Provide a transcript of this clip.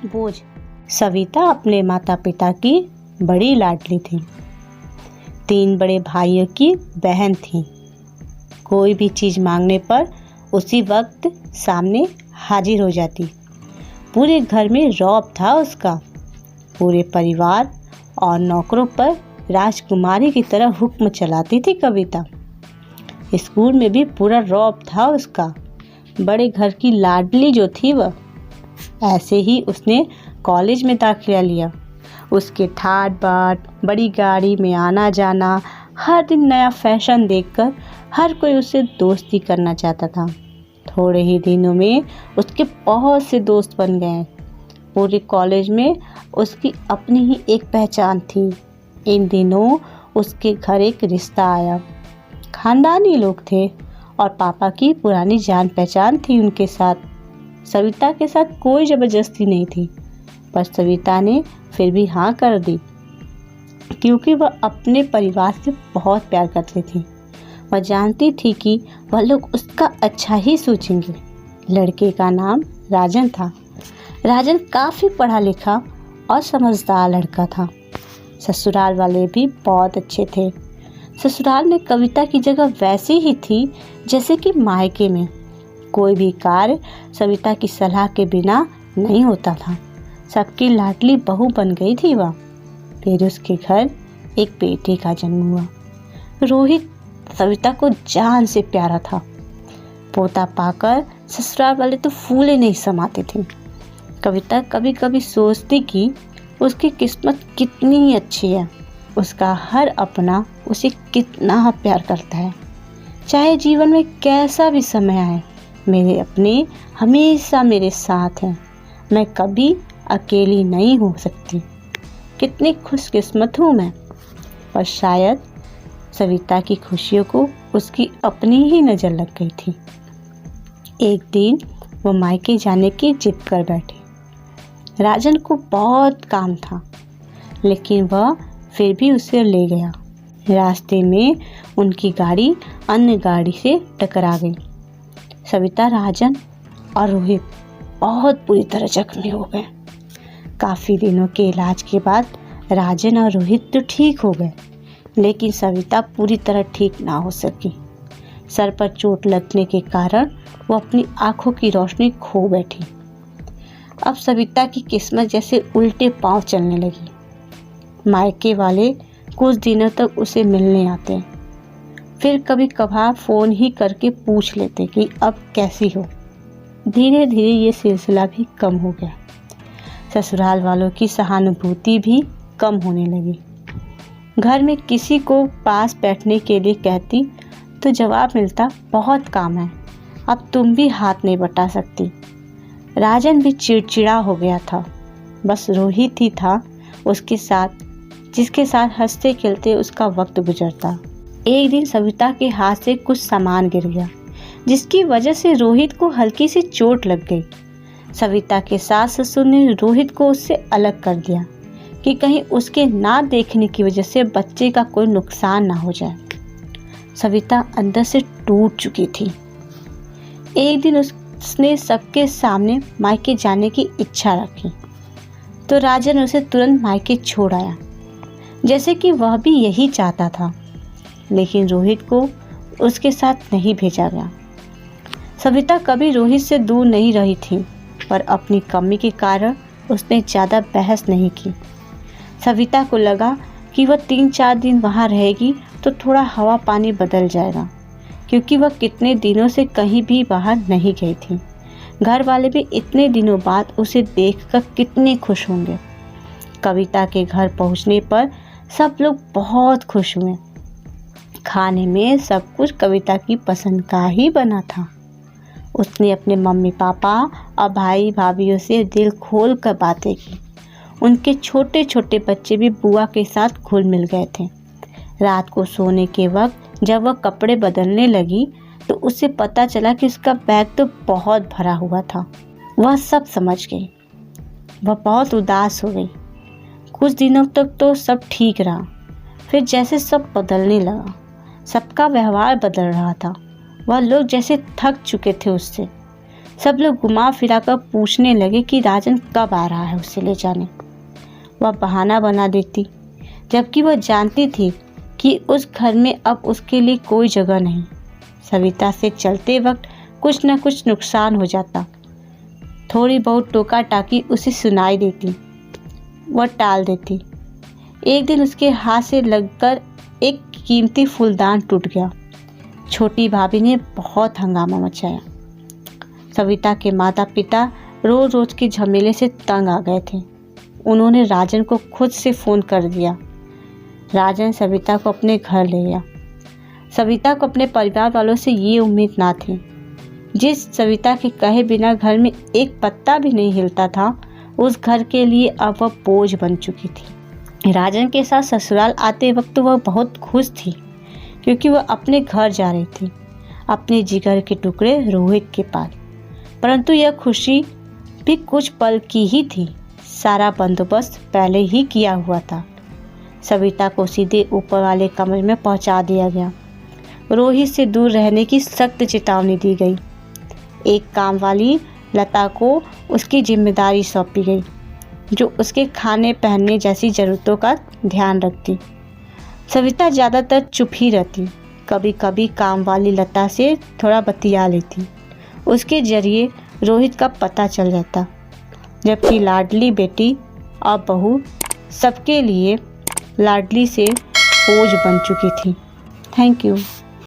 बोझ। सविता अपने माता पिता की बड़ी लाडली थी। 3 बड़े भाइयों की बहन थी। कोई भी चीज़ मांगने पर उसी वक्त सामने हाजिर हो जाती। पूरे घर में रौब था उसका। पूरे परिवार और नौकरों पर राजकुमारी की तरह हुक्म चलाती थी कविता। स्कूल में भी पूरा रौब था उसका। बड़े घर की लाडली जो थी वह। ऐसे ही उसने कॉलेज में दाखिला लिया। उसके ठाट बाट, बड़ी गाड़ी में आना जाना, हर दिन नया फैशन देखकर हर कोई उससे दोस्ती करना चाहता था। थोड़े ही दिनों में उसके बहुत से दोस्त बन गए। पूरे कॉलेज में उसकी अपनी ही एक पहचान थी। इन दिनों उसके घर एक रिश्ता आया। खानदानी लोग थे और पापा की पुरानी जान पहचान थी उनके साथ। सविता के साथ कोई ज़बरदस्ती नहीं थी, पर सविता ने फिर भी हाँ कर दी, क्योंकि वह अपने परिवार से बहुत प्यार करती थी। वह जानती थी कि वह लोग उसका अच्छा ही सोचेंगे। लड़के का नाम राजन था। राजन काफ़ी पढ़ा लिखा और समझदार लड़का था। ससुराल वाले भी बहुत अच्छे थे। ससुराल में कविता की जगह वैसी ही थी जैसे कि मायके में। कोई भी कार्य सविता की सलाह के बिना नहीं होता था। सबकी लाडली बहू बन गई थी वह। फिर उसके घर एक बेटे का जन्म हुआ। रोहित सविता को जान से प्यारा था। पोता पाकर ससुराल वाले तो फूले नहीं समाते थे। कविता कभी कभी सोचती कि उसकी किस्मत कितनी अच्छी है। उसका हर अपना उसे कितना प्यार करता है। चाहे जीवन में कैसा भी समय आए, मेरे अपने हमेशा मेरे साथ हैं। मैं कभी अकेली नहीं हो सकती। कितनी खुशकिस्मत हूँ मैं। पर शायद सविता की खुशियों को उसकी अपनी ही नज़र लग गई थी। एक दिन वो मायके जाने की जिद कर बैठी। राजन को बहुत काम था, लेकिन वह फिर भी उसे ले गया। रास्ते में उनकी गाड़ी अन्य गाड़ी से टकरा गई। सविता, राजन और रोहित बहुत बुरी तरह जख्मी हो गए। काफ़ी दिनों के इलाज के बाद राजन और रोहित तो ठीक हो गए, लेकिन सविता पूरी तरह ठीक ना हो सकी। सर पर चोट लगने के कारण वो अपनी आंखों की रोशनी खो बैठी। अब सविता की किस्मत जैसे उल्टे पांव चलने लगी। मायके वाले कुछ दिनों तक उसे मिलने आते, फिर कभी कभार फ़ोन ही करके पूछ लेते कि अब कैसी हो। धीरे धीरे ये सिलसिला भी कम हो गया। ससुराल वालों की सहानुभूति भी कम होने लगी। घर में किसी को पास बैठने के लिए कहती तो जवाब मिलता, बहुत काम है, अब तुम भी हाथ नहीं बटा सकती। राजन भी चिड़चिड़ा हो गया था। बस रोहित ही था उसके साथ, जिसके साथ हंसते खेलते उसका वक्त गुजरता। एक दिन सविता के हाथ से कुछ सामान गिर गया, जिसकी वजह से रोहित को हल्की सी चोट लग गई। सविता के सास ससुर ने रोहित को उससे अलग कर दिया कि कहीं उसके ना देखने की वजह से बच्चे का कोई नुकसान ना हो जाए। सविता अंदर से टूट चुकी थी। एक दिन उसने सबके सामने मायके जाने की इच्छा रखी, तो राजन उसे तुरंत मायके छोड़ आया, जैसे कि वह भी यही चाहता था। लेकिन रोहित को उसके साथ नहीं भेजा गया। सविता कभी रोहित से दूर नहीं रही थी, पर अपनी कमी के कारण उसने ज़्यादा बहस नहीं की। सविता को लगा कि वह 3-4 दिन वहाँ रहेगी तो थोड़ा हवा पानी बदल जाएगा, क्योंकि वह कितने दिनों से कहीं भी बाहर नहीं गई थी। घर वाले भी इतने दिनों बाद उसे देखकर कितने खुश होंगे। कविता के घर पहुँचने पर सब लोग बहुत खुश हुए। खाने में सब कुछ कविता की पसंद का ही बना था। उसने अपने मम्मी पापा और भाई भाभीयों से दिल खोल कर बातें की। उनके छोटे छोटे बच्चे भी बुआ के साथ घुल मिल गए थे। रात को सोने के वक्त जब वह कपड़े बदलने लगी तो उसे पता चला कि उसका बैग तो बहुत भरा हुआ था। वह सब समझ गई। वह बहुत उदास हो गई। कुछ दिनों तक तो सब ठीक रहा, फिर जैसे सब बदलने लगा। सबका व्यवहार बदल रहा था। वह लोग जैसे थक चुके थे उससे। सब लोग घुमा फिरा कर पूछने लगे कि राजन कब आ रहा है उसे ले जाने। वह बहाना बना देती, जबकि वह जानती थी कि उस घर में अब उसके लिए कोई जगह नहीं। सविता से चलते वक्त कुछ न कुछ नुकसान हो जाता। थोड़ी बहुत टोका टाकी उसे सुनाई देती, वह टाल देती। एक दिन उसके हाथ से लगकर एक कीमती फूलदान टूट गया। छोटी भाभी ने बहुत हंगामा मचाया। सविता के माता पिता रोज रोज के झमेले से तंग आ गए थे। उन्होंने राजन को खुद से फ़ोन कर दिया। राजन सविता को अपने घर ले गया। सविता को अपने परिवार वालों से ये उम्मीद ना थी। जिस सविता के कहे बिना घर में एक पत्ता भी नहीं हिलता था, उस घर के लिए अब वह बोझ बन चुकी थी। राजन के साथ ससुराल आते वक्त वह बहुत खुश थी, क्योंकि वह अपने घर जा रही थी, अपने जिगर के टुकड़े रोहित के पास। परंतु यह खुशी भी कुछ पल की ही थी। सारा बंदोबस्त पहले ही किया हुआ था। सविता को सीधे ऊपर वाले कमरे में पहुंचा दिया गया। रोहित से दूर रहने की सख्त चेतावनी दी गई। एक काम वाली लता को उसकी जिम्मेदारी सौंपी गई, जो उसके खाने पहनने जैसी ज़रूरतों का ध्यान रखती। सविता ज़्यादातर चुप ही रहती। कभी कभी काम वाली लता से थोड़ा बतिया लेती। उसके जरिए रोहित का पता चल जाता, जबकि लाडली बेटी और बहू सबके लिए लाडली से बोझ बन चुकी थी। Thank you.